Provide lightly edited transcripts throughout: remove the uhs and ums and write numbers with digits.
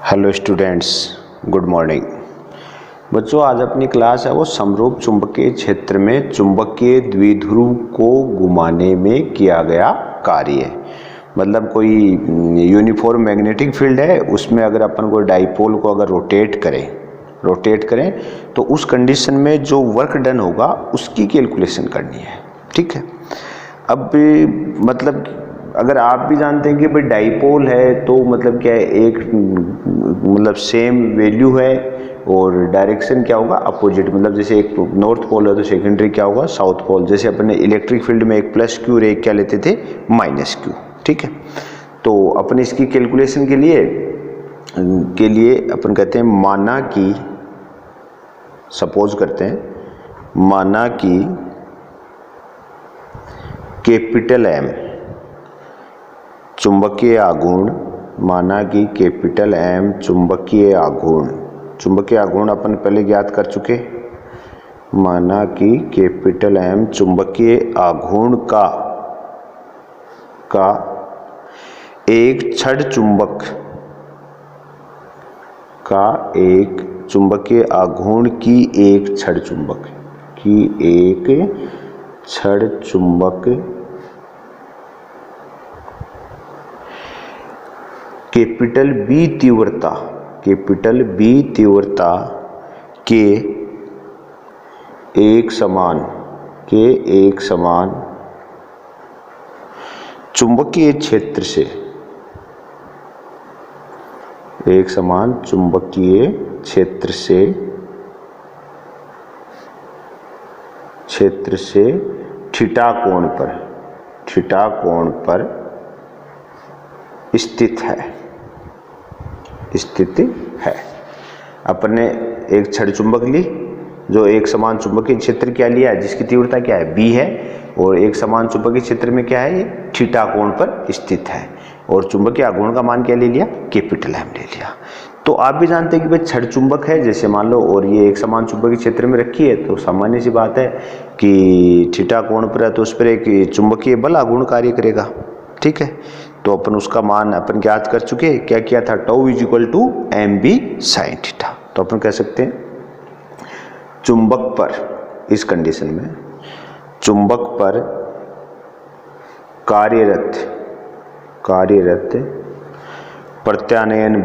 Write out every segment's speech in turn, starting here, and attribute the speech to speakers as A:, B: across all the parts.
A: Hello students, good morning. बच्चों, आज अपनी क्लास है वो समरूप चुंबकीय क्षेत्र में चुंबकीय द्विध्रुव को घुमाने में किया गया कार्य। मतलब कोई यूनिफॉर्म मैग्नेटिक फील्ड है, उसमें अगर अपन को डाइपोल को अगर रोटेट करें तो उस कंडीशन में जो वर्क डन होगा उसकी कैलकुलेशन करनी है। ठीक है। अब मतलब अगर आप भी जानते हैं कि भाई डाइपोल है तो मतलब क्या है, एक मतलब सेम वैल्यू है और डायरेक्शन क्या होगा, अपोजिट। मतलब जैसे एक नॉर्थ पोल है तो सेकेंडरी क्या होगा, साउथ पोल। जैसे अपन ने इलेक्ट्रिक फील्ड में एक प्लस क्यू और एक क्या लेते थे, माइनस क्यू। ठीक है। तो अपन इसकी कैलकुलेशन के लिए अपन कहते हैं माना कि, सपोज करते हैं माना कि कैपिटल एम चुंबकीय आघूर्ण, माना कि कैपिटल एम चुंबकीय आघूर्ण अपन पहले ज्ञात कर चुके। माना कि कैपिटल एम चुंबकीय आघूर्ण का एक छड़ चुंबक का एक चुंबकीय आघूर्ण की एक छड़ चुंबक कैपिटल बी तीव्रता के एक समान चुंबकीय क्षेत्र से थीटा कोण पर स्थित है। अपन ने एक छड़ चुंबक ली जो एक समान चुंबकीय क्षेत्र क्या लिया है, जिसकी तीव्रता क्या है, बी है, और एक समान चुंबकीय क्षेत्र में क्या है, ये थीटा कोण पर स्थित है। और चुंबकीय आघूर्ण का मान क्या ले लिया, कैपिटल एम ले लिया। तो आप भी जानते हैं कि भाई छड़ चुंबक है जैसे मान लो, और ये एक समान चुंबकीय क्षेत्र में रखी है, तो सामान्य सी बात है कि थीटा कोण पर है तो उस पर एक चुंबकीय बल आघूर्ण कार्य करेगा। ठीक है। तो अपन उसका मान अपन ज्ञात कर चुके। क्या किया था, tau is equal to M B sine theta. तो अपन कह सकते हैं चुंबक पर, इस कंडीशन में चुंबक पर कार्यरत प्रत्यानयन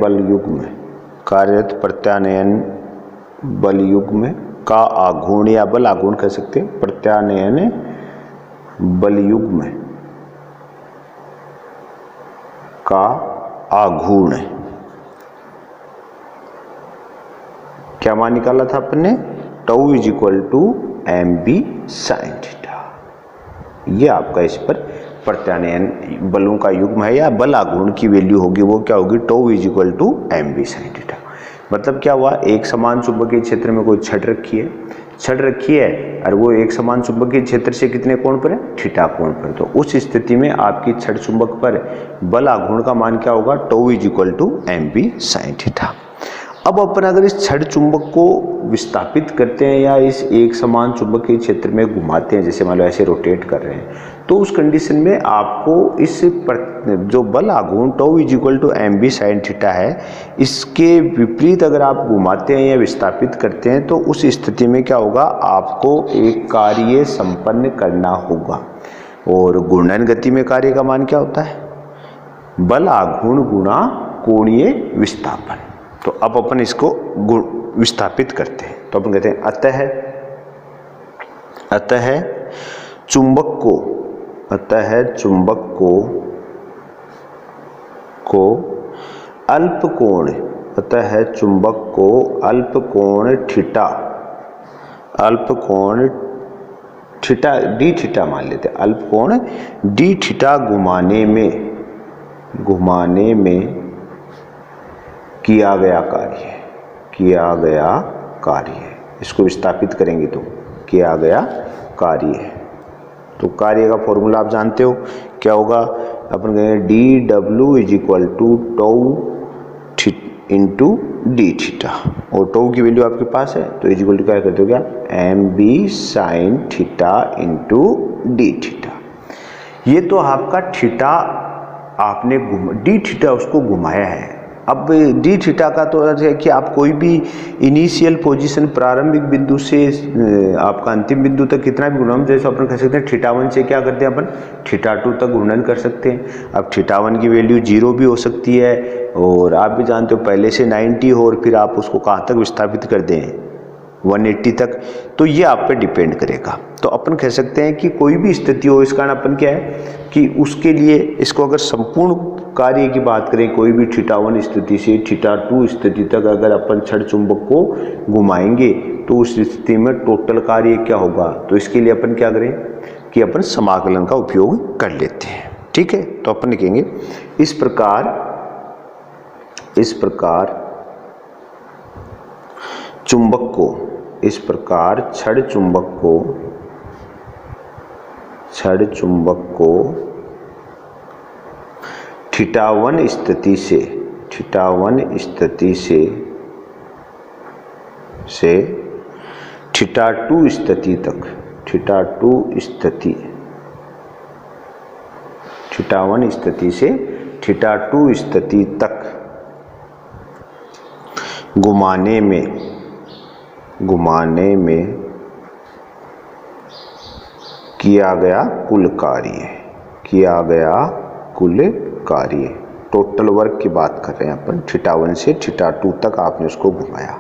A: बल युग्म का आघूर्ण या बल आघूर्ण कह सकते हैं, प्रत्यानयन बल युग्म का आघूर्ण क्या मान निकाला था अपन ने, tau is equal to M B sine theta. ये आपका इस पर प्रत्यानयन बलों का युग्म है या बल आघूर्ण की वैल्यू होगी, वो क्या होगी, tau is equal to M B sine theta. मतलब क्या हुआ, एक समान चुंबकीय क्षेत्र में कोई छड़ रखी है और वो एक समान चुंबकीय क्षेत्र से कितने कोण पर है, थीटा कोण पर। तो उस स्थिति में आपकी छड़ चुंबक पर बल आघूर्ण का मान क्या होगा, tau is equal to M B sine theta. अब अपन अगर इस छड़ चुंबक को विस्थापित करते हैं या इस एक समान चुंबकीय क्षेत्र में घुमाते हैं, जैसे मान लो ऐसे रोटेट कर रहे हैं, तो उस कंडीशन में आपको इस जो बल आघूर्ण tau is equal to M B sine theta है, इसके विपरीत अगर आप घुमाते हैं या विस्थापित करते हैं तो उस स्थिति में क्या होगा, आपको एक कार्य संपन्न करना होगा। और घूर्णन गति में कार्य का मान क्या होता है, बल आघूर्ण गुणा कोणीय विस्थापन। तो अब अपन इसको विस्थापित करते हैं तो अपन कहते हैं अतः चुंबक को अल्प कोण थीटा डी थीटा मान लेते हैं, अल्प कोण डी थीटा घुमाने में किया गया कार्य, इसको विस्थापित करेंगे तो किया गया कार्य। तो कार्य का फॉर्मूला आप जानते हो क्या होगा, अपन कहेंगे D W is equal to tau into D theta, और टाउ की वैल्यू आपके पास है तो इज इक्वल टू क्या करते हो, क्या M B sine theta into D theta. ये तो आपका थीटा आपने डी थीटा उसको घुमाया है, अब डी थीटा का तो अर्थ है कि आप कोई भी इनिशियल पोजीशन प्रारंभिक बिंदु से आपका अंतिम बिंदु तक कितना भी घूर्णन, जैसे अपन कह सकते हैं थीटा 1 से क्या करते हैं अपन थीटा 2 तक घूर्णन कर सकते हैं। अब थीटा 1 की वैल्यू 0 भी हो सकती है, और आप भी जानते हो पहले से 90 हो और फिर आप उसको कहाँ तक विस्थापित कर दें 180 तक, तो ये आप पे डिपेंड करेगा। तो अपन कह सकते हैं कि कोई भी स्थिति हो, इस कारण अपन क्या है कि उसके लिए इसको अगर संपूर्ण कार्य की बात करें, कोई भी थीटा 1 स्थिति से थीटा 2 स्थिति तक अगर अपन छड़ चुंबक को घुमाएंगे तो उस स्थिति में टोटल कार्य क्या होगा। तो इसके लिए अपन क्या करें कि अपन समाकलन का उपयोग कर लेते हैं। ठीक है, तो अपन लिखेंगे इस प्रकार चुंबक को, इस प्रकार छड़ चुंबक को थीटा 1 स्थिति से थीटा 2 स्थिति तक, थीटा 1 स्थिति से थीटा 2 स्थिति तक घुमाने में किया गया कुल कार्य, टोटल वर्क की बात कर रहे हैं अपन, थीटा 1 से थीटा 2 तक आपने उसको घुमाया,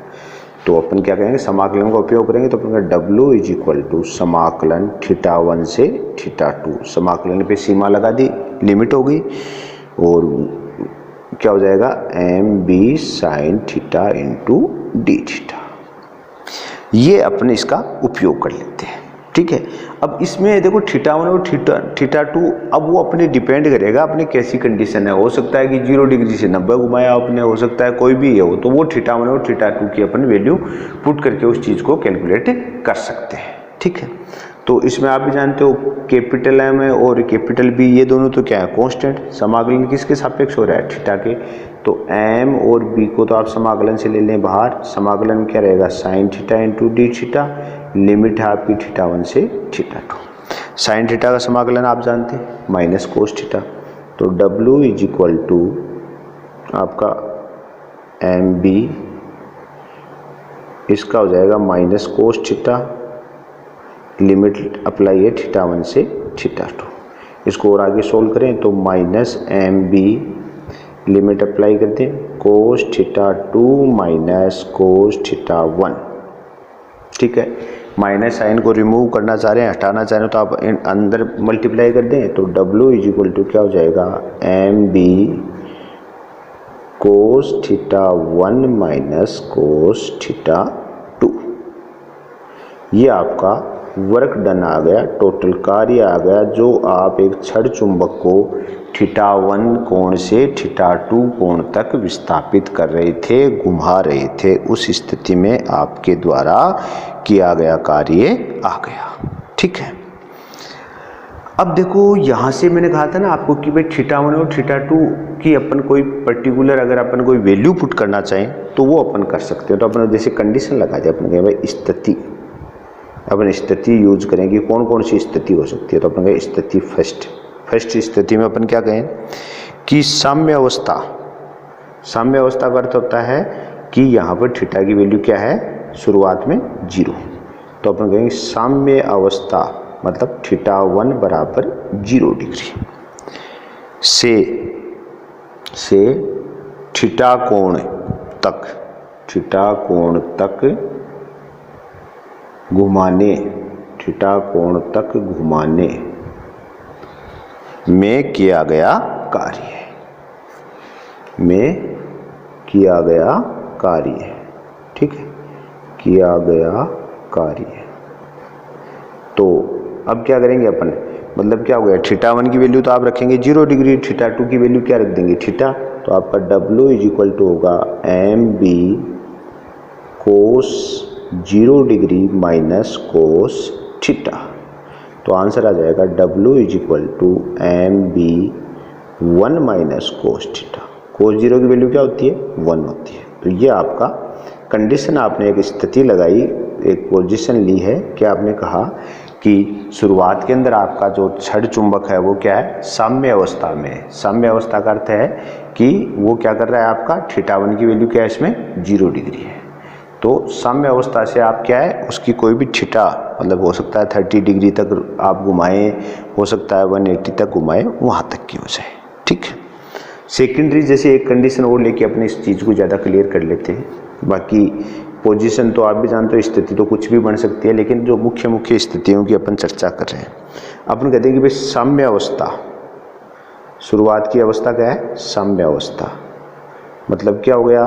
A: तो अपन क्या करेंगे समाकलन का उपयोग करेंगे। तो अपन W इज इक्वल टू समाकलन थीटा 1 से थीटा 2, समाकलन पे सीमा लगा दी, लिमिट हो गई, और क्या हो जाएगा MB sign theta into D theta. ये अपन इसका उपयोग कर लेते हैं। ठीक है, अब इसमें देखो थीटा 1 और थीटा 2, अब वो अपने डिपेंड करेगा अपने कैसी कंडीशन है। हो सकता है कि 0 डिग्री से 90 घुमाया आपने, हो सकता है कोई भी हो, तो वो थीटा 1 और थीटा 2 की अपन वैल्यू पुट करके उस चीज़ को कैलकुलेट कर सकते हैं। ठीक है, तो इसमें आप भी जानते हो कैपिटल M है और कैपिटल B, ये दोनों तो क्या है कांस्टेंट, समाकलन किसके सापेक्ष हो रहा है थीटा के, तो M और B को तो आप समाकलन से ले लें बाहर, समाकलन क्या रहेगा sign theta into D theta, limit है आपकी थीटा 1 से थीटा 2। साइन थीटा का समाकलन आप जानते हैं माइनस कोस थीटा, तो W इज इक्वल टू आपका MB, इसका हो जाएगा minus cos theta, limit apply है थीटा 1 से थीटा 2। इसको और आगे सोल्व करें तो माइनस MB, लिमिट अप्लाई करते हैं cos theta 2 minus cos theta 1। ठीक है, माइनस साइन को रिमूव करना चाह रहे हैं, हटाना चाह रहे हैं, तो आप अंदर मल्टीप्लाई कर दें, तो W इज इक्वल टू क्या हो जाएगा MB cos theta 1 minus cos theta 2। ये आपका वर्क डन आ गया, टोटल कार्य आ गया, जो आप एक छड़ चुंबक को थीटा 1 कोण से थीटा 2 कोण तक विस्थापित कर रहे थे, घुमा रहे थे, उस स्थिति में आपके द्वारा किया गया कार्य आ गया। ठीक है, अब देखो यहाँ से मैंने कहा था ना आपको कि भाई थीटा 1 और थीटा 2 की अपन कोई पर्टिकुलर अगर अपन कोई वैल्यू पुट करना चाहें तो वो अपन कर सकते हैं। तो अपन जैसे कंडीशन लगा दे, अपन कहें भाई स्थिति, अपन स्थिति यूज करें कि कौन कौन सी स्थिति हो सकती है, तो अपन कहें स्थिति फर्स्ट स्थिति में अपन क्या कहें कि साम्य अवस्था का अर्थ होता है कि यहाँ पर थीटा की वैल्यू क्या है शुरुआत में 0, तो अपन कहेंगे साम्य अवस्था मतलब थीटा 1 बराबर 0 डिग्री से थीटा कोण तक घुमाने में किया गया कार्य, ठीक है, किया गया कार्य। तो अब क्या करेंगे अपन, मतलब क्या हो गया थीटा 1 की वैल्यू तो आप रखेंगे 0 डिग्री, थीटा 2 की वैल्यू क्या रख देंगे थीटा, तो आपका W इज इक्वल टू होगा MB cos 0 degree minus cos theta. तो आंसर आ जाएगा W is equal to MB 1 minus cos theta. Cos 0 की वैल्यू क्या होती है 1 होती है। तो ये आपका कंडीशन, आपने एक स्थिति लगाई, एक पोजीशन ली है कि आपने कहा कि शुरुआत के अंदर आपका जो छड़ चुंबक है वो क्या है साम्य अवस्था में। साम्य अवस्था का अर्थ है कि वो क्या कर रहा है, आपका θ1 की वैल्यू क्या है, इसमें 0 डिग्री है। तो साम्य अवस्था से आप क्या है, उसकी कोई भी थीटा मतलब हो सकता है 30 डिग्री तक आप घुमाएं, हो सकता है 180 तक घुमाएं, वहाँ तक की हो जाए। ठीक है। सेकेंडरी जैसे एक कंडीशन और लेके अपने इस चीज़ को ज़्यादा क्लियर कर लेते हैं। बाकी पोजीशन तो आप भी जानते हो, स्थिति तो कुछ भी बन सकती है, लेकिन जो मुख्य मुख्य स्थितियों की अपन चर्चा कर रहे हैं, अपन कहते हैं कि भाई साम्य अवस्था, शुरुआत की अवस्था क्या है, साम्य अवस्था। मतलब क्या हो गया,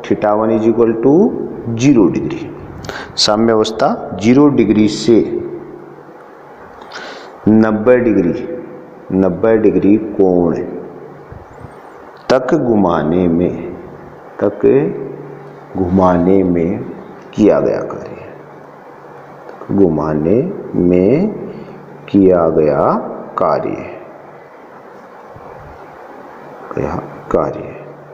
A: θ1 = 0 डिग्री। साम्य अवस्था 0 डिग्री से 90 डिग्री कोण तक घुमाने में किया गया कार्य।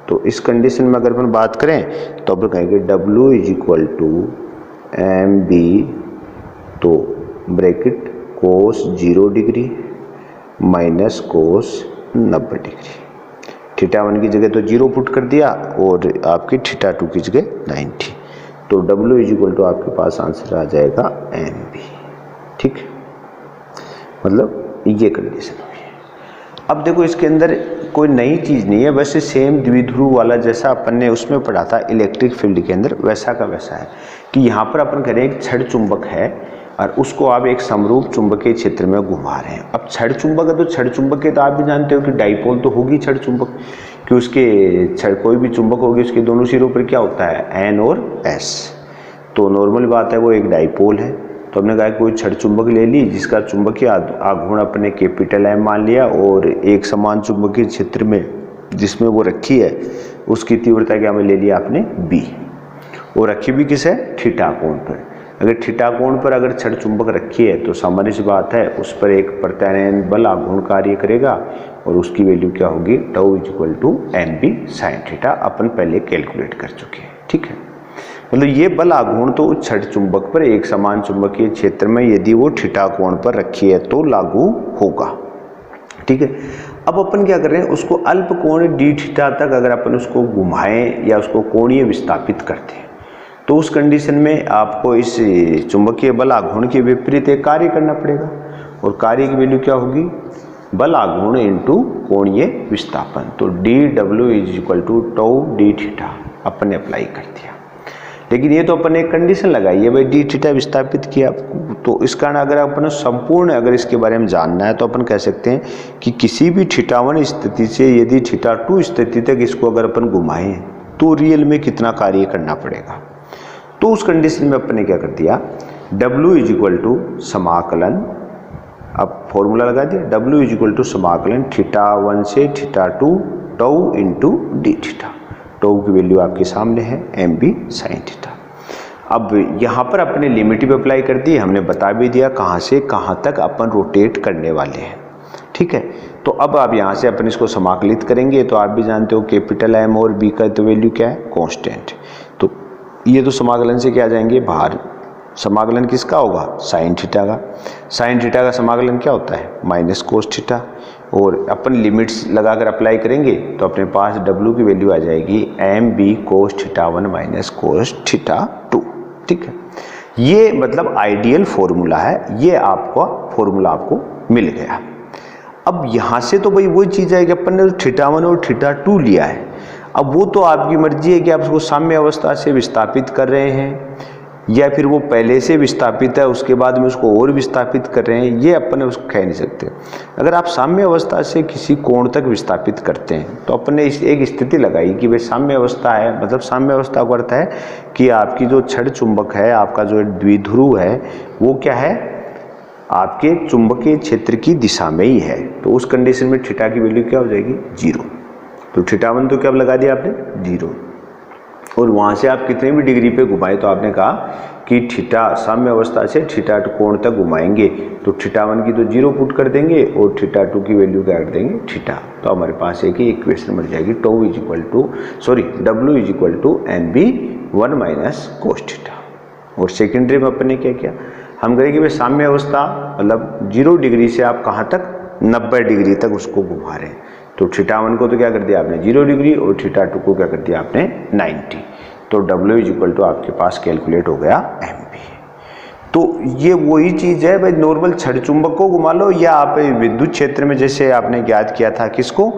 A: तो इस कंडीशन में अगर अपन बात करें तो अपन कहेंगे W = mb, तो bracket cos 0 degree minus cos 90 degree. θ1 की जगह तो 0 पुट कर दिया और आपकी θ2 की जगह 90, तो W = आपके पास आंसर आ जाएगा mb। ठीक है, मतलब ये कंडीशन हुई है। अब देखो इसके अंदर कोई नई चीज़ नहीं है, वैसे सेम द्विध्रुव वाला जैसा अपन ने उसमें पढ़ा था इलेक्ट्रिक फील्ड के अंदर, वैसा का वैसा है कि यहाँ पर अपन कह रहे हैं एक छड़ चुंबक है और उसको आप एक समरूप चुंबकीय क्षेत्र में घुमा रहे हैं। अब छड़ चुंबक है तो छड़ चुंबक के तो आप भी जानते हो कि डाइपोल तो होगी छड़ चुंबक, कि उसके छड़ कोई भी चुंबक होगी उसके दोनों सिरों पर क्या होता है, N और S। तो नॉर्मल बात है वो एक डाइपोल है। तो हमने कहा कोई छड़ चुंबक ले ली जिसका चुंबकीय आघूर्ण अपने M मान लिया और एक समान चुंबकीय क्षेत्र में जिसमें वो रखी है उसकी तीव्रता क्या में ले लिया आपने B, और रखी भी किस है, θ कोण पर। अगर θ कोण पर अगर छड़ चुंबक रखी है तो सामान्य सी बात है उस पर एक प्रत्यानयन बल आघूर्ण कार्य करेगा और उसकी वैल्यू क्या होगी, τ = mb sin θ, अपन पहले कैलकुलेट कर चुके हैं। ठीक है, मतलब ये बल आघूर्ण तो छड़ चुंबक पर एक समान चुंबकीय क्षेत्र में यदि वो θ कोण पर रखी है तो लागू होगा। ठीक है, अब अपन क्या कर रहे हैं, उसको अल्प कोण dθ तक अगर अपन उसको घुमाएं या उसको कोणीय विस्थापित करते हैं तो उस कंडीशन में आपको इस चुंबकीय बल आघूर्ण के विपरीत एक कार्य करना पड़ेगा, और कार्य की वैल्यू क्या होगी, बल आघूर्ण इंटू कोणीय विस्थापन। तो dW = τ dθ अपन ने अप्लाई कर दिया। लेकिन ये तो अपन ने एक कंडीशन लगाई है भाई dθ विस्थापित किया, तो इस कारण अगर अपन संपूर्ण अगर इसके बारे में जानना है तो अपन कह सकते हैं कि किसी भी θ1 स्थिति से यदि θ2 स्थिति तक इसको अगर अपन घुमाएं तो रियल में कितना कार्य करना पड़ेगा। तो उस कंडीशन में अपन ने क्या कर दिया, W = समाकलन, अब फॉर्मूला लगा दिया, W = समाकलन θ1 से θ2 τ dθ। टो की वैल्यू आपके सामने है mb sin θ। अब यहाँ पर अपने लिमिट भी अप्लाई कर दी, हमने बता भी दिया कहाँ से कहाँ तक अपन रोटेट करने वाले हैं। ठीक है, तो अब आप यहाँ से अपन इसको समाकलित करेंगे तो आप भी जानते हो M और b का तो वैल्यू क्या है, कांस्टेंट। तो ये तो समाकलन से क्या आ जाएंगे बाहर, समाकलन किसका होगा, sin θ का। sin θ का समाकलन क्या होता है, -cos θ। और अपन लिमिट्स लगाकर अप्लाई करेंगे तो अपने पास W की वैल्यू आ जाएगी mb cos θ1 - cos θ2। ठीक है, ये मतलब आइडियल फॉर्मूला है, ये आपका फॉर्मूला आपको मिल गया। अब यहाँ से तो भाई वही चीज़ है कि अपन ने θ1 और θ2 लिया है, अब वो तो आपकी मर्जी है कि आप उसको साम्य अवस्था से विस्थापित कर रहे हैं या फिर वो पहले से विस्थापित है उसके बाद में उसको और विस्थापित कर रहे हैं, ये अपन उसको कह नहीं सकते। अगर आप साम्य अवस्था से किसी कोण तक विस्थापित करते हैं तो अपन ने एक स्थिति लगाई कि भाई साम्य अवस्था है, मतलब साम्य अवस्था का अर्थ है कि आपकी जो छड़ चुंबक है, आपका जो द्विध्रुव है वो क्या है, आपके चुंबकीय क्षेत्र की दिशा में ही है। तो उस कंडीशन में θ की वैल्यू क्या हो जाएगी, 0। तो θ1 तो क्या लगा दिया आपने, 0, और वहाँ से आप कितने भी डिग्री पे घुमाए तो आपने कहा कि θ साम्य अवस्था से θ कोण तक घुमाएंगे तो θ1 की तो 0 पुट कर देंगे और θ2 की वैल्यू क्या कर देंगे, θ। तो हमारे पास एक ही इक्वेशन मिल जाएगी, W = mb1 - cos θ। और सेकेंडरी में अपन ने क्या किया, हम कहेंगे भाई साम्य अवस्था मतलब 0 डिग्री से आप कहाँ तक, 90 डिग्री तक उसको घुमा रहे हैं। तो θ1 को तो क्या कर दिया आपने 0 डिग्री और θ2 को क्या कर दिया आपने 90। तो W इक्वल टू आपके पास कैलकुलेट हो गया MB। तो ये वही चीज़ है भाई, नॉर्मल छड़ चुंबक को घुमा लो या आप विद्युत क्षेत्र में जैसे आपने ज्ञात किया था किसको,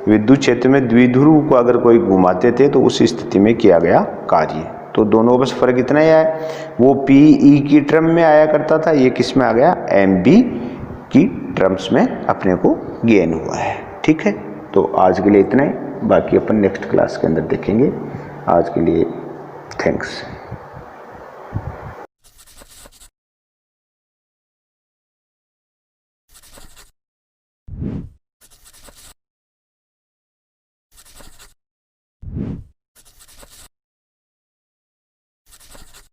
A: विद्युत क्षेत्र में द्विध्रुव को अगर कोई घुमाते थे तो उस स्थिति में किया गया कार्य। तो दोनों बस फर्क इतना ही है, वो PE की टर्म में आया करता था, ये किस में आ गया MB की टर्म्स में अपने को गेन हुआ है। ठीक है, तो आज के लिए इतना ही, बाकी अपन नेक्स्ट क्लास के अंदर देखेंगे। आज के लिए थैंक्स।